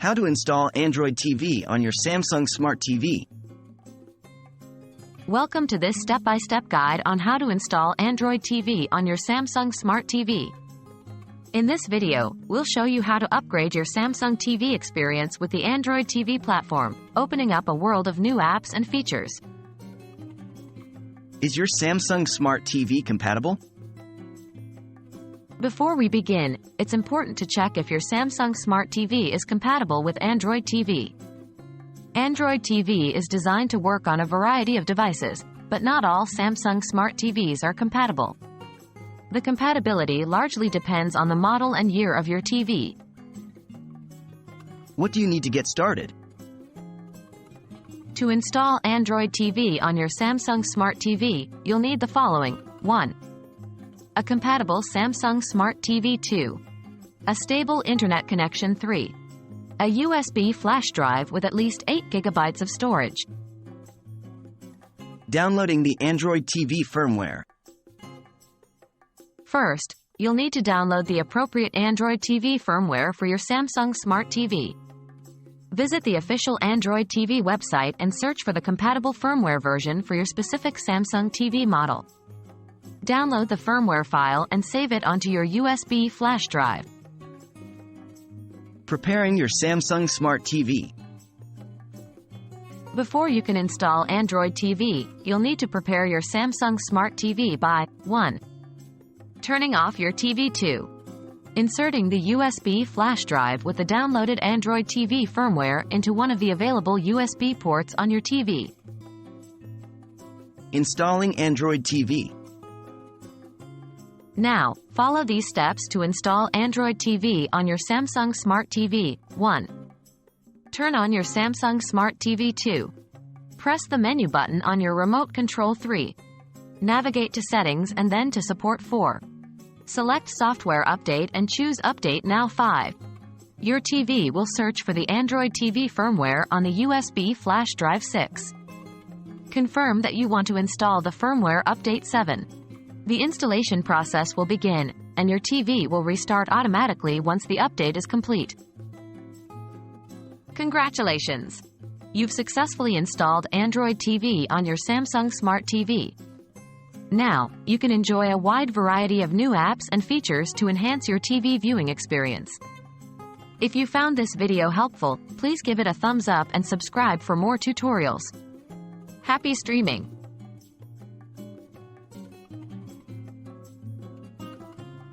How to install Android TV on your Samsung Smart TV. Welcome to this step-by-step guide on how to install Android TV on your Samsung Smart TV. In this video, we'll show you how to upgrade your Samsung TV experience with the Android TV platform, opening up a world of new apps and features. Is your Samsung Smart TV compatible? Before we begin, it's important to check if your Samsung Smart TV is compatible with Android TV. Android TV is designed to work on a variety of devices, but not all Samsung Smart TVs are compatible. The compatibility largely depends on the model and year of your TV. What do you need to get started? To install Android TV on your Samsung Smart TV, you'll need the following. 1. A compatible Samsung Smart TV 2. A stable internet connection 3. A USB flash drive with at least 8 GB of storage. Downloading the Android TV firmware. First, you'll need to download the appropriate Android TV firmware for your Samsung Smart TV. Visit the official Android TV website and search for the compatible firmware version for your specific Samsung TV model. Download the firmware file and save it onto your USB flash drive. Preparing your Samsung Smart TV. Before you can install Android TV, you'll need to prepare your Samsung Smart TV by 1. Turning off your TV 2. Inserting the USB flash drive with the downloaded Android TV firmware into one of the available USB ports on your TV. Installing Android TV. Now, follow these steps to install Android TV on your Samsung Smart TV. 1. Turn on your Samsung Smart TV 2. Press the menu button on your remote control 3. Navigate to Settings and then to Support 4. Select Software Update and choose Update Now 5. Your TV will search for the Android TV firmware on the USB flash drive 6. Confirm that you want to install the firmware Update 7. The installation process will begin, and your TV will restart automatically once the update is complete. Congratulations! You've successfully installed Android TV on your Samsung Smart TV. Now, you can enjoy a wide variety of new apps and features to enhance your TV viewing experience. If you found this video helpful, please give it a thumbs up and subscribe for more tutorials. Happy streaming!